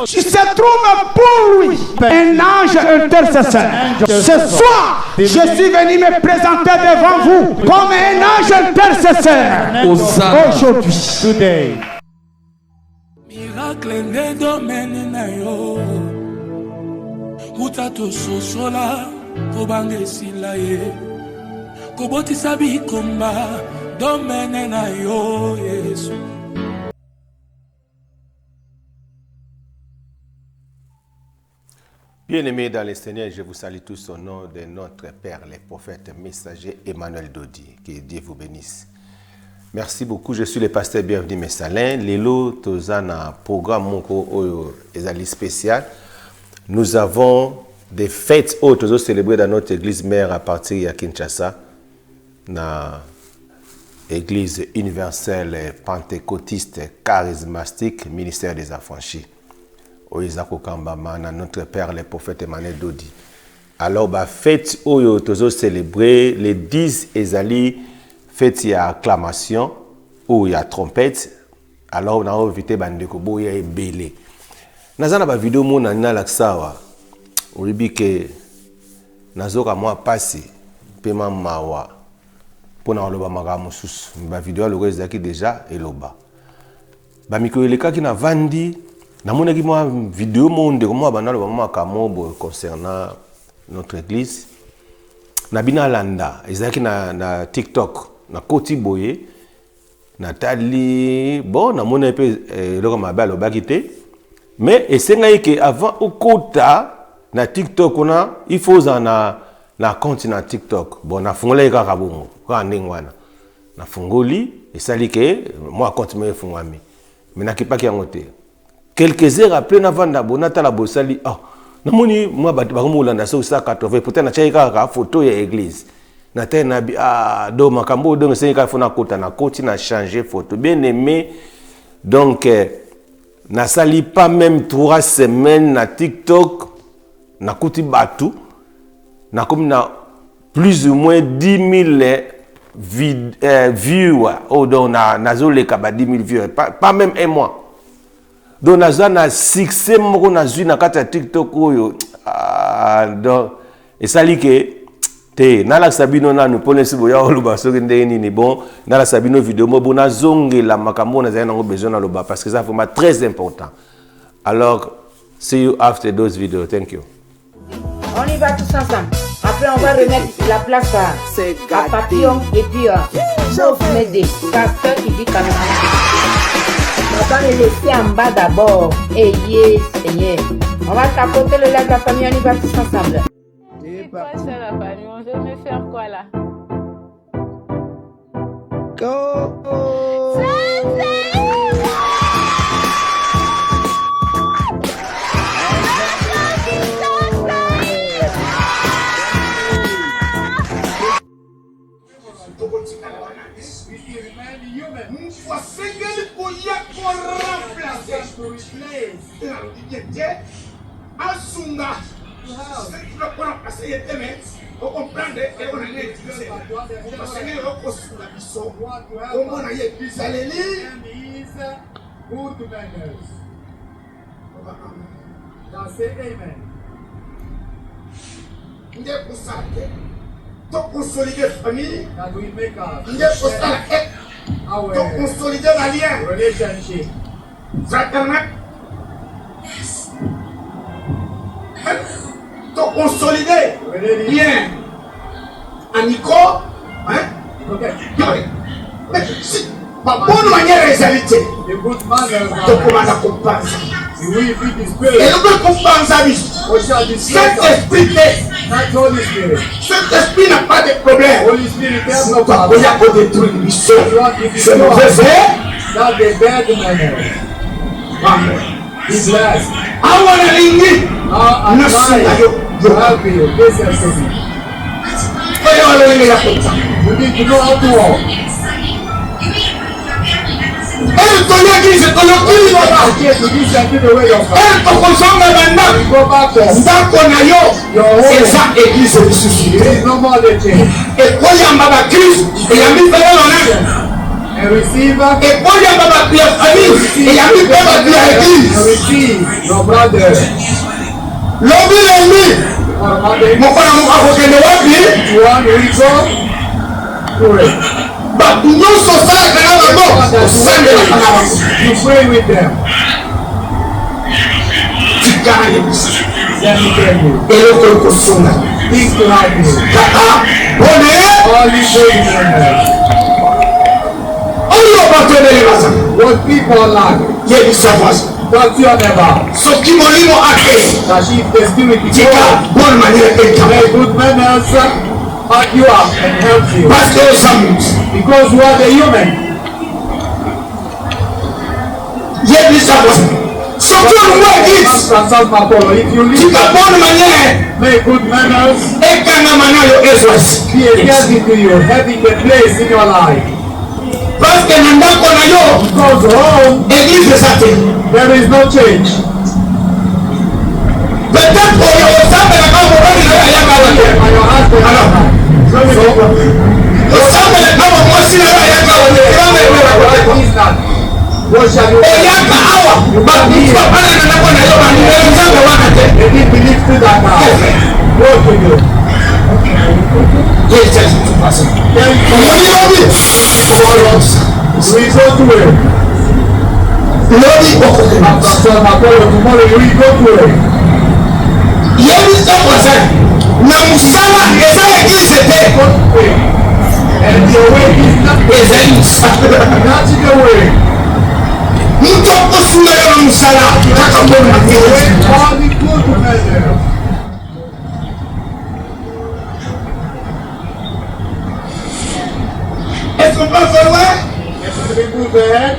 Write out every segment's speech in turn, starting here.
Tu se trouves pour lui un ange intercesseur. Ce soir, je suis venu me présenter devant vous comme un ange intercesseur. Aujourd'hui. Miracle ne domaine na yo. Mutato sosola kobange silaye. Koboti sabi komba domaine na yo Yesu. Bien-aimés dans le Seigneur, je vous salue tous au nom de notre Père, le prophète messager Emmanuel Dodi. Que Dieu vous bénisse. Merci beaucoup. Je suis le pasteur Bienvenu Messalin. Lelo tozana programme moko ezali spécial. Nous avons des fêtes autres célébrées dans notre église mère à partir de Kinshasa, dans l'église universelle pentecôtiste charismatique ministère des affranchis. Oizako Kambama, notre Père, le prophète Emmanuel Dodi. Alors, fête oyo tozo célébrer les 10 ezali fête ya acclamation ou ya trompette. Alors, on a invité bandeko boya ebele. Nazana ba vidéo mo na laksawa. Oyibi ke nazoka moi passer paiement mawa. Pona oloba magamu sus. Ba vidéo lo ezaki déjà eloba. Ba miko eleka ki na vandi. Dans mon vidéo monde comment banalo ba kamobo concernant notre église na bina landa ezaki na TikTok na Koti Boye Nathalie bon na mona pe eloko mabalo bakité mais esengai que avant okota na TikTok on il faut na compte na TikTok bon na fungola kaka bongo ka ndengwana na fungoli esali que moi compte me fungwami mais na kipaki yango te. Quelques heures après, avant d'abonner la bossali, ah, namoni moi bakomola na so 180 peut-être na chaika photo ya église. Na tena do makambo do nsenga fona kota na koti na changer photo. Bien aimé. Donc na sali pas même 3 semaines na TikTok na koti batu na comme na plus ou moins 10 000 viewers. Oh donc na zoleka ba 10 000 viewers, pas même un mois. Donc na succès moko na zui na kata TikTok oyo donc et ça li que te na la sabino na nous pone sibo ya oluba soki ndeni ni bon na la sabino vidéo mo bona zonge la makambo na zana besoin na loba parce que ça vraiment très important. Alors see you after those videos. Thank you. On y va tous ensemble. Après on va remettre la place à Papillon et puis sauf m'aider pasteur qui dit quand même. On va les laisser en bas d'abord. Ayez, Seigneur. On va tapoter le lac de la famille, on y va tous ensemble. C'est quoi ça la famille? On veut me faire quoi là? Go! Asunga, c'est le point à essayer de comprendre et on a utilisé. Parce que nous avons construit la mission. On a utilisé les lignes. Good manners. Now say amen. Nous avons constaté. Donc consolider la famille. That we make nous avons constaté. Donc consolider la lien. Relationship. Fraternel. Donc consolider bien amicaux, hein? Mais si pas bonne manière réalité. Donc on va la compenser. Et on peut compenser. Cet esprit n'a pas de problème. Sinon tu vas détruire une mission. C'est mauvais fait. Amen. He's blessed. I want to ring I'm trying to help you. Listen to me. You need to know how to walk. Elle ton église, ton église là-bas. To listen to the way you're from. Elle ton consomme maintenant. You go back home. Ndako na yo. C'est ça église de suffit. There is no more the change. Et quand il y a ma crise, il y a mis dans l'honneur. And receive. Et quand il y a ma famille, et il y a plus de ma église. And receive your brother. L'homme l'ennemi. Mon frère, mon avocat de Wabi. One will go. Pray. Bah, nous sommes ça, et là, you pray with them. Tu gagnes. Let me tell you. Et l'autre personne. Things to happen. On est. All these members. What people lack. Don't you never. So qui m'ont dit mon acte. That if the spirit is bonne manière de good manners back you up and help you. Parce que nous sommes. Because you are the human. So tout le monde dit. If you live bonne manière. make good manners. Et quand la manière be a blessing to you, having a place in your life. Parce que nous n'avons Because home, église de Satan. there is no change. Peut-être qu'on est au sein de la camp pour aller à la And your husband. Alors, au sein de la camp pour moi, si la What shall you do? they didn't believe to that now. What to do? We go to it. Pastor Apollo, tomorrow we go to it. And the way is not the way. All the good measures. Est-ce qu'on peut faire ouais? It's going to be good there.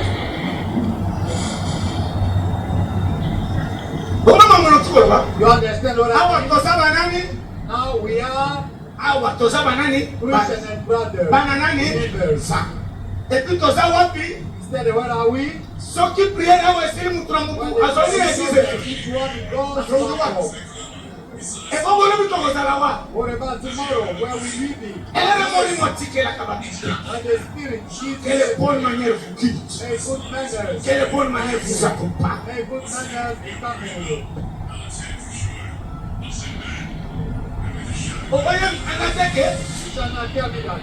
You understand what I mean? Now we are Christian and brothers. Neighbors. Instead, where are we? Each one goes to what about tomorrow? Where we will be? And the Spirit gives us a good manners. A good manners is coming. You shall not tell me that.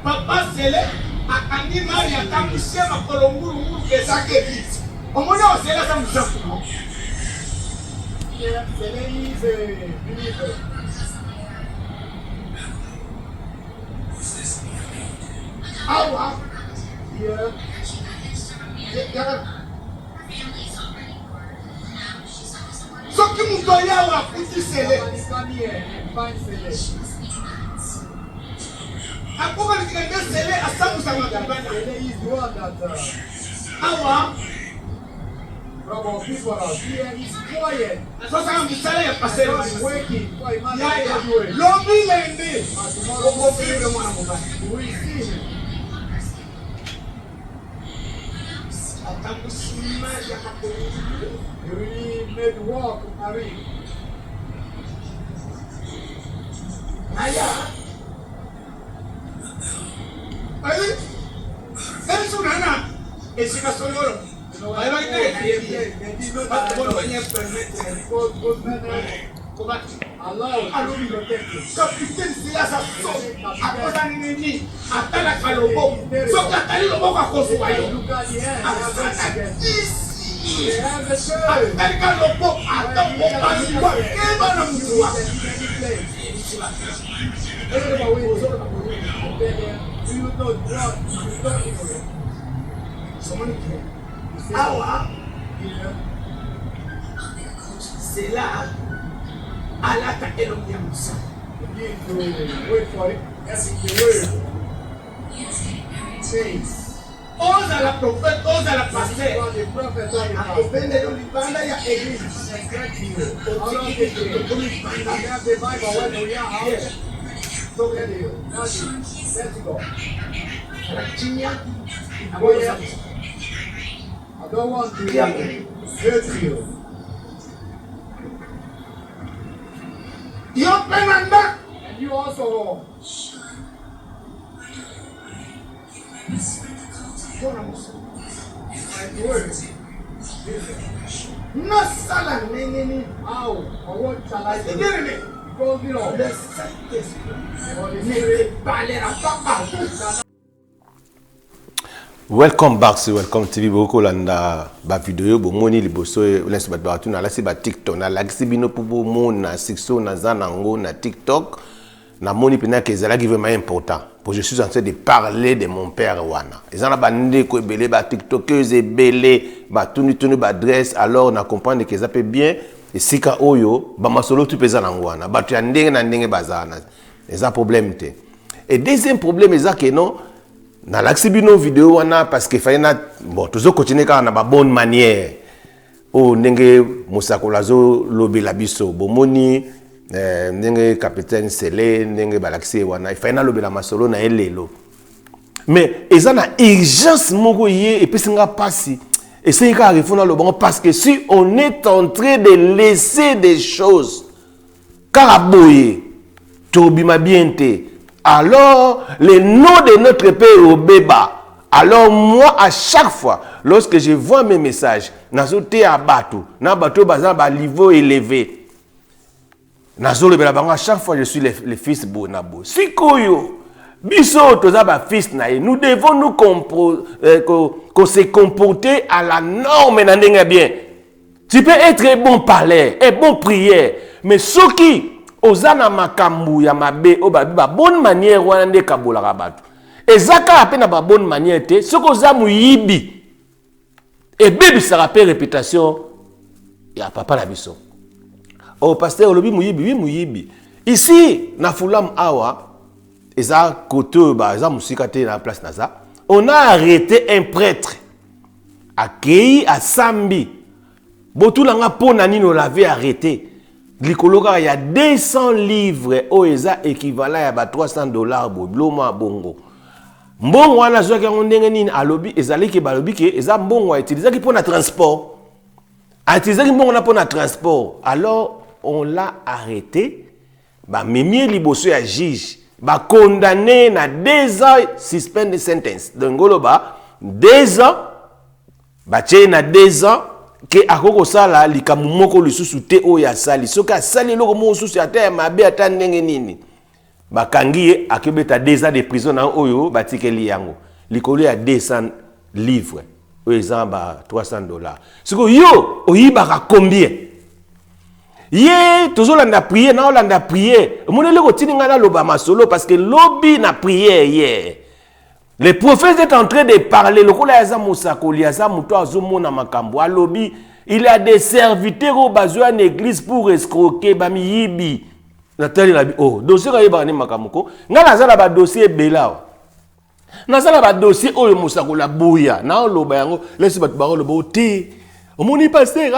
Papa Sele akandi mari akamushia makolonguru kesake kiti. Omona osela sa musafu. Yeah, Sele is a believer. Awa. Yeah. So ki mutoya wa kuti Sele. Somebody come here and find Sele. Akoba nikende Sele asamu sa makabana. Sele is the one that Awa. Robo people out here is quiet. So sa mutale ya pasero. Just working. Why man Ya ya. everywhere. Lobi lende. But tomorrow Oko fibre mwana mubani. we see him. Akamushima ya kakolonguru. He really made walk Marie. Aya. Ayi. Sensu nana. Esika soloro. Ayi ba kite. They did not Ba ko allow. banya permit. Because good manners Ko ba. allow to be protected. Capitaine Siasa so akosa nini atala kalobo so katali lobo kwa kofu wayo Look at the hand. asana They isi have the church. atali kalobo atapo pasiwa keba na mtuwa awa c'est là alaka elongi ya musa oza la prophète oza la pasteur akopende lo libanda ya église I don't want to hurt you. yo penanda And you also Welcome back to Welcome TV. Beaucoup landa ba vidéo bo moni liboso laisse ba batu na la c'est ba TikTok na la sibino pour bo na sixo na zanango na TikTok na moni pena que zala qui vraiment important. Pour je suis en train de parler de mon père wana. Ezana ba ndeko ebele ba TikTokeuse ebele ba tuni ba adresse alors na comprendre que ça peut bien et sika oyo ba masolo tu pesa na ngwana. Ba tu ndenge na ndenge bazana. Eza problème te. Et deuxième problème eza que non na l'axibino vidéo wana parce que faina bon toujours continuer car na ba bonne manière o ndenge musakola zo lobela biso bomoni ndenge capitaine Sele ndenge balaxi wana faina lobela masolo na elelo mais ezana urgence moko yé et puis singa passi et c'est ka rifuna lo bon parce que si on est en train de laisser des choses karaboye tobima bienté. Alors, le nom de notre Père au béba. Alors, moi, à chaque fois, lorsque je vois mes messages, nazote à bateau, na bateau bazan ba niveau élevé. Nazo le bela à chaque fois je suis le fils bonabo. Si koyo, biso toza ba fils na nous devons nous se comporter à la norme na ndenge bien. Tu peux être un bon parler, un bon prière, mais ce qui ozana makambu ya mabe obabi ba bonne manière wana nde kabola rabatu ezaka apena ba bonne manière te soko za muyibi et bibi ça rappelle réputation ya papa la biso oh pasteur lobi muyibi oui muyibi ici na fulam awa eza koto ba za musika te na place naza on a arrêté un prêtre accueilli à Sambi botulanga pona nino l'avait arrêté. Il y a 200 livres au ESA équivalent à $300 bloma bongo. Mbongo wana zo ka ndenge nini alobi ezali ke balobi ke eza mbongo a utiliser ki pour na transport. A utiliser ki mbongo na pour na transport. Alors on l'a arrêté ba mimi liboso ya juge ba condamné na 2 ans suspended sentence. Donc ba 2 ans ba tie na 2 ans que akoko sala likamu moko lisusu te o ya sali soka sali loko mo susu ata ya mabe ata ndenge nini bakangi akebeta 2 ans de prison na oyo batikeli yango likolo ya 200 livres o ezamba $300 siko yo oyibaka combien ye tozolanda prier na olanda prier monele ko tininga na loba masolo parce que lobby na prière hier. Le prophète est en train de parler. Le il y a des serviteurs au besoin de l'église pour escroquer. Oh, dossier dossier bela. Nazala dossier oh musakola bouya. Na loba yango laisse bat baro lobo te. Omoni pasteur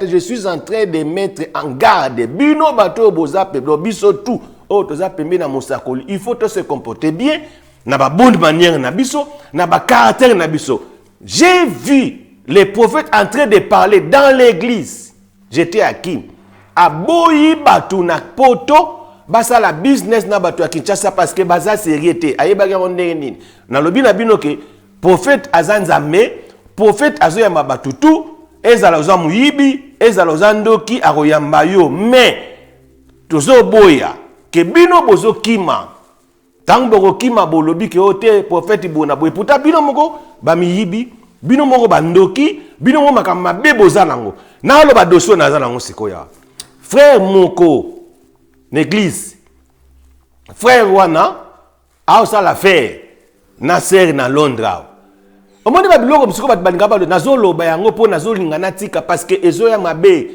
je suis en train de mettre en garde. Bino bato boza peblo biso tout. Oh toza pembe na musakoli. Il faut se comporter bien. Na ba bonne manière na biso, na ba caractère na biso. J'ai vu les prophètes en train de parler dans l'église. J'étais à Kim. A boyi batu na poto, basa la business na batu à Kinshasa parce que baza sériété. Ayeba ga ndenge nini. Na lobi na bino ke prophète azanzame, prophète azoyamba batu tout, ezala za muyibi, ezala za ndoki aroyamba yo, mais tozo boya ke bino bozo kima. Tant boko kima bolobi ke ote prophète bona boy puta bino moko ba miyibi bino moko bandoki bino moko makama bebo zanango na lo ba dosso na zanango sikoya frère moko l'église frère wana a ça la faire na ser na Londres omoni ba biloko bisiko bat balinga ba na zolo ba yango po na zolinga na tika parce que ezo ya mabe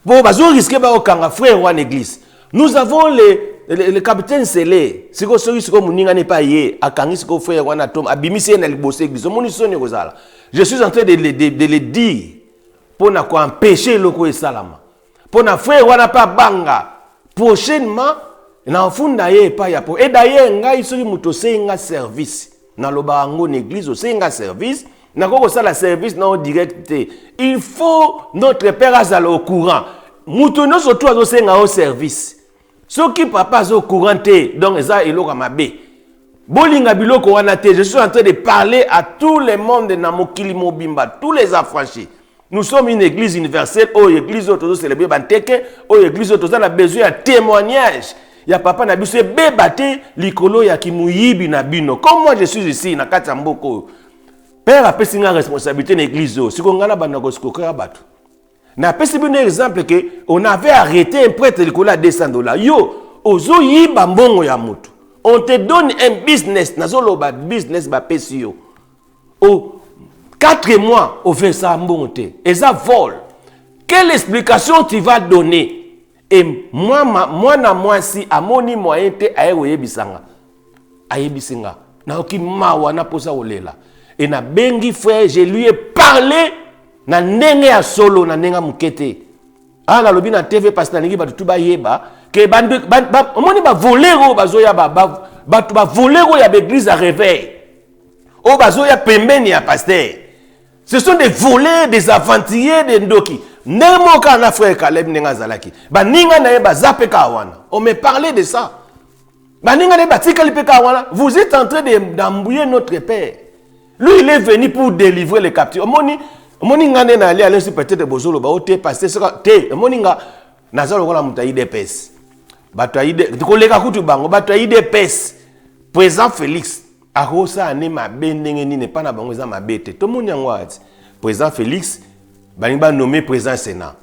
po bazo risquer ba okanga frère wana église. Nous avons le capitaine Sele, si vous moninga n'est pas yé, à Kangi, si vous frère wana tom, abimise na libose église, je suis en train de le dire pour na quoi empêcher le ko salama. Pour na frère wana pas banga. Prochainement, na funda yé pas ya po. Et d'ailleurs, ngai soki muto senga service. Na loba ngo église senga service, na ko sala service na direct. Il faut notre père azala au courant. Muto no surtout azo senga au service. Ce qui papa zo couranté donc ça eloko mabe Bolinga biloko wanate, je suis en train de parler à tout le monde na mokili mobimba, tous les affranchis. Nous sommes une église universelle, oh église auto célébrer banteke, oh église auto a besoin de témoignage. Ya papa na biso bebate likolo ya kimuyibi na bino. Comme moi je suis ici na kati mboko. Père a pesi nga responsabilité na église o. Siko ngana bana ko siko ka batu. Na pesi bino exemple que on avait arrêté un prêtre likolo à $200. Yo, ozo yiba mbongo ya mutu. On te donne un business, nazoloba business ba pesi yo. Oh 4 mois au fait ça mbongo et ça vole. Quelle explication tu vas donner? Et moi si amoni moyen te aye bisanga. Aye bisinga. Na oki mawa na posa olela. Et na bengi frère, je lui ai parlé na ndenge ya solo na nenga mukete. Ah na lobi na TV parce que na ngi ba tuba yeba que omoni ba volero bazoya ba volero ya l'église à réveil. O bazoya pembeni ya pasteur. Ce sont des voleurs, des aventuriers, des ndoki. Nemo kana frère Caleb nenga zalaki. Ba ninga na ba zape kawana. On me parlait de ça. Ba ninga na ba tikali pe kawana. Vous êtes en train d'embrouiller notre père. Lui il est venu pour délivrer les captifs. Omoni ngane na ali aller sur peut-être bozolo ba ote passer te. Omoni nga nazalo kola mutayi de pes. Bato aide ko leka kutu bango bato aide pes. Président Félix akosa ane mabe ndenge nini pa na bango za mabete. To moni ngwati. Président Félix ba nommé président Sénat.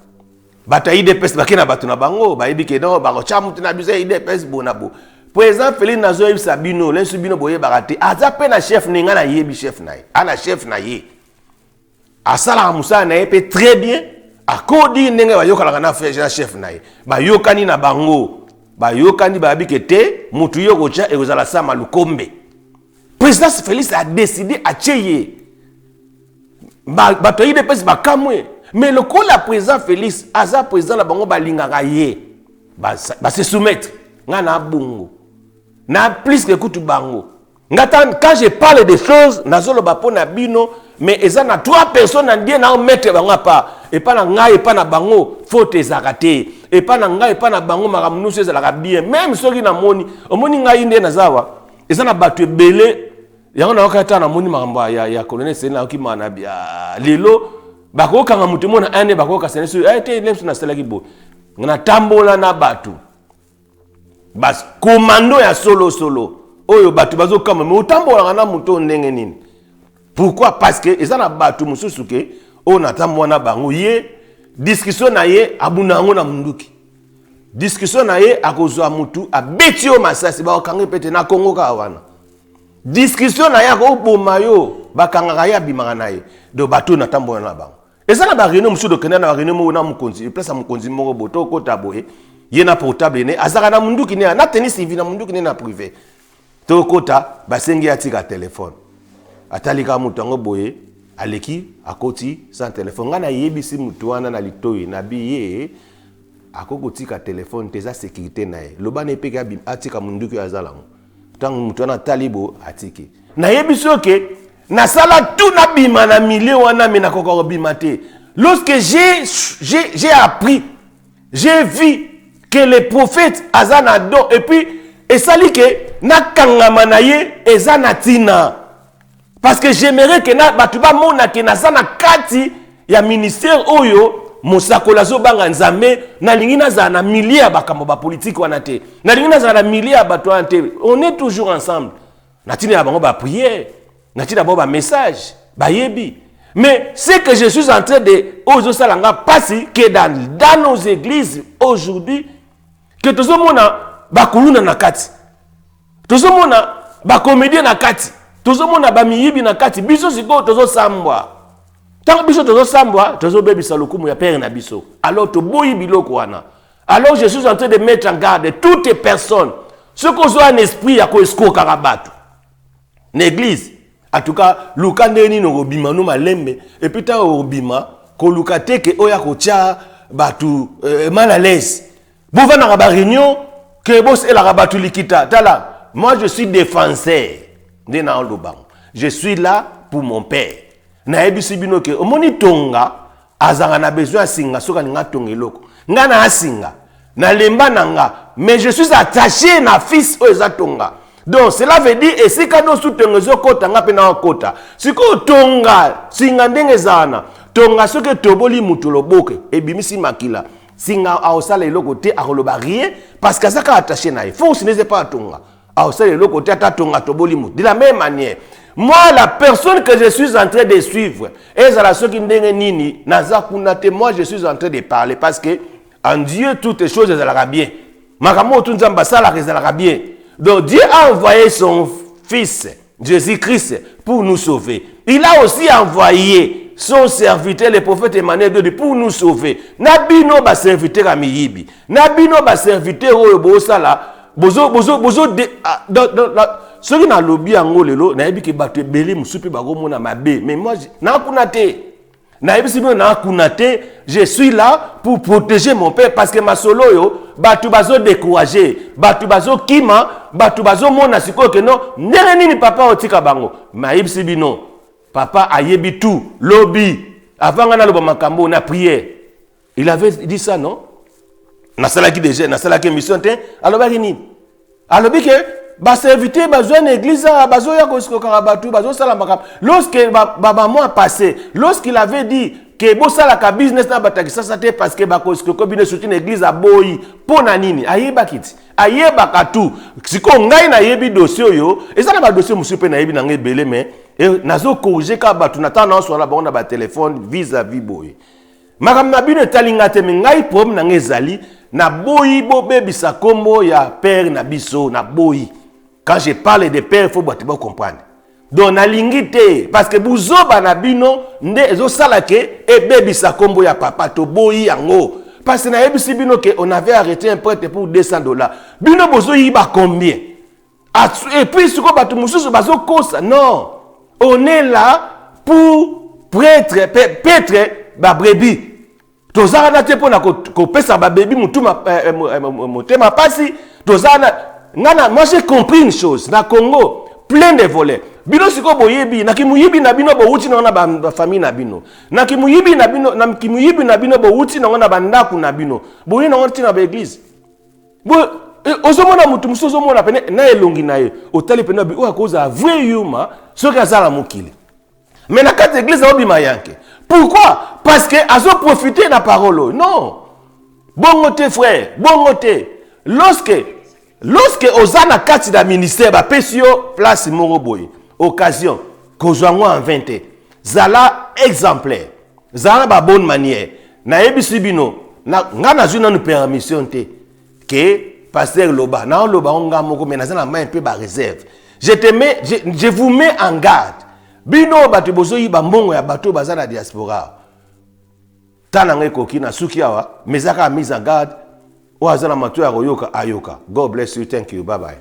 Bato aide pes bakena bato na bango ba yebi ke non ba ko chamutu na biso aide pes bonabo. Président Félix nazo yebi sabino lensu bino boye barate. Aza pe na chef ninga na yebi chef na ye. Ana chef na ye. Asala musa na yepe très bien. Akodi ndenge ba yokala na chef na ye. Ba yokani na bango. Ba yokani ba bike te mutu yoko cha e ozala sama lukombe. Président Félix a décidé à tcheye. Bato yide pesi bakamwe. Mais le coup la président Félix aza président la bango balingaka ye. Ba se soumettre. Ngana bungo. Na plus que kutu bango. Ngata quand je parle des choses nazolo bapo na bino mais eza na 3 personnes en die na mettre bango pa et pas na ngai et pas na bango faute ezakate et pas na ngai et pas na bango makamunusu ezalaka bien même soki na moni omoni ngai nde nazawa eza na bato ebele yango na wakata na moni makambo ya colonel Sena okimana bia lelo bakokanga mutu mona ane bakoka senesu te lemsu na selaki bo ngana tambola na bato bas commando ya solo oyo bato bazokama mais otambola na mutu ndenge nini. Pourquoi? Parce que ils na bato mususu ke on atambo na bango ye discussion na ye abunango na munduki. Discussion na ye akozwa mutu abeti o masasi ba okange pete na Congo ka wana. Discussion na ya ko boma yo bakanga ya bimanga na ye do bato na tambo na bango. Eza na ba réunion musu do kena na réunion mo na mukonzi place mukonzi mo boto ko taboye ye na portable ne azaka na munduki ne na tennis civil na munduki ne na privé. To kota basengi atika téléphone. Atalika mutango boye aleki akoti sans téléphone ngana yebisi mutu wana na litoyi na biye akokotika téléphone teza sécurité na ye loba ne peka atika munduki azalango tango mutu wana talibo atiki na yebiso ke na sala tout na bima na milieu wana mena kokoro bimate. Lorsque j'ai appris, j'ai vu que les prophètes azana do et puis et sali ke na kangama na ye ezana tina. Parce que j'aimerais que na batuba mona ke na sana kati ya ministère oyo mosakola zo banga nzambe na lingina za na milieu bakambo ba politique wana te. Na lingina za na milieu bato wana te. On est toujours ensemble. Na tina bango ba prière, na tina ba message, ba yebi. Mais ce que je suis en train de ozo salanga passer que dans nos églises aujourd'hui que tozo mona ba kuluna na kati. Tozo mona ba comédien na kati. Tozo mona ba miyibi na kati biso siko tozo sambwa. Tant biso tozo sambwa, tozo bebisa lokumu ya père na biso. Alors to boyi biloko wana. Alors je suis en train de mettre en garde toutes les personnes. Ce qu'on soit un esprit ya ko esko karabatu. L'église, en tout cas, luka ndeni no bima no malembe et puis ta obima ko luka teke oya ko tia batu mal à l'aise. Bova na ba réunion que boss et la rabatu likita. Tala, moi je suis défenseur. Je suis là pour mon père. Na ebisi bino ke omoni tonga azanga na besoin singa soka nga tongeloko. Nga na asinga na lemba nanga mais je suis attaché na fils o ezatonga. Donc cela veut dire et si kano soutengezo kota nga pena kota. Siko tonga singa ndenge zana. Tonga soke toboli mutulo boke e bimisi makila. Singa aosala eloko te akoloba rien parce que ça ka attaché na. Force n'est pas tonga. Aosala eloko te ata tonga toboli mutu. De la même manière, moi la personne que je suis en train de suivre, et ça la soki ndenge nini naza kunate, moi je suis en train de parler parce que en Dieu toutes les choses elles bien. Makamo tunzamba sala elles bien. Donc Dieu a envoyé son fils, Jésus-Christ, pour nous sauver. Il a aussi envoyé son serviteur, le prophète Emmanuel de Dieu, pour nous sauver. Nabino ba serviteur à miyibi. Nabino ba serviteur au bosala. Bozo de ce qui n'a lobby en lelo, na yebi ke batte belé musupi ba gomona mabe. Mais moi na kunate. Je suis là pour protéger mon père parce que ma solo yo batu bazo décourager batu bazo kima batu bazo mona siko que non nini papa otika bango maïb sibino papa ayebi tout lobby avant ngana loba makambo na prière il avait dit ça non na sala ki déjà na sala ki mission te alors ba nini alors que ba serviteur besoin d'église bazo ya ko karabatu bazo sala makam lorsque baba moi passé lorsqu'il avait dit que bo sala ka business na bataki ça te parce que ba ko bine soutien église a boyi pona nini ayeba kiti ayeba ka tout siko ngai na yebi dossier yo ezana ba dossier musupe na yebi na ngai belé mais nazo corriger ka batu na na so la ba on a ba téléphone vis-à-vis boyi makam na bine talinga te ngai prom na ngezali na boyi bo bebisa kombo ya père na biso na boyi. Quand je parle de père, il faut comprendre. Donc, na lingite, parce que buzo banabino, nde ezo salake, et baby sa kombo ya papa, to boyi yango. Parce que na ebisi bino que on avait arrêté un prêtre pour $200. Bino bozo yiba combien? Et puis, ce qu'on va te mousser, bazo kosa. Non. On est là pour prêtre, ba brebis. Tozara na te pona ko pesa ba baby mutuma motema pasi. Tozara moi j'ai compris une chose, na Congo, plein de volets. Bino siko boyebi, na kimuyibi na bino bo uti na ba famille na bino. Na kimuyibi na bino bo uti na ba ndaku na bino. Boye na uti na ba église. Bo ozomona mutu musozo mona pene na elongi na ye. Otali pene bi o akoza vrai yuma, soki azala mokili. Mais na kati église obima yanke. Pourquoi? Parce que azo profiter na parole. Non. Bongote frère, bongote. Lorsque Ozana kati da ministère ba pesio place moroboy occasion kozwango en 20 zala exemplaire zala ba bonne manière na ebisi bino na ngana zuna nous permission te que pasteur loba na loba onga moko mais na main un peu ba réserve je vous mets en garde bino batu bozoyi ba mbongo ya bato bazana diaspora tananga ekoki na suki awa mezaka mise en garde. God bless you. Thank you. Bye-bye.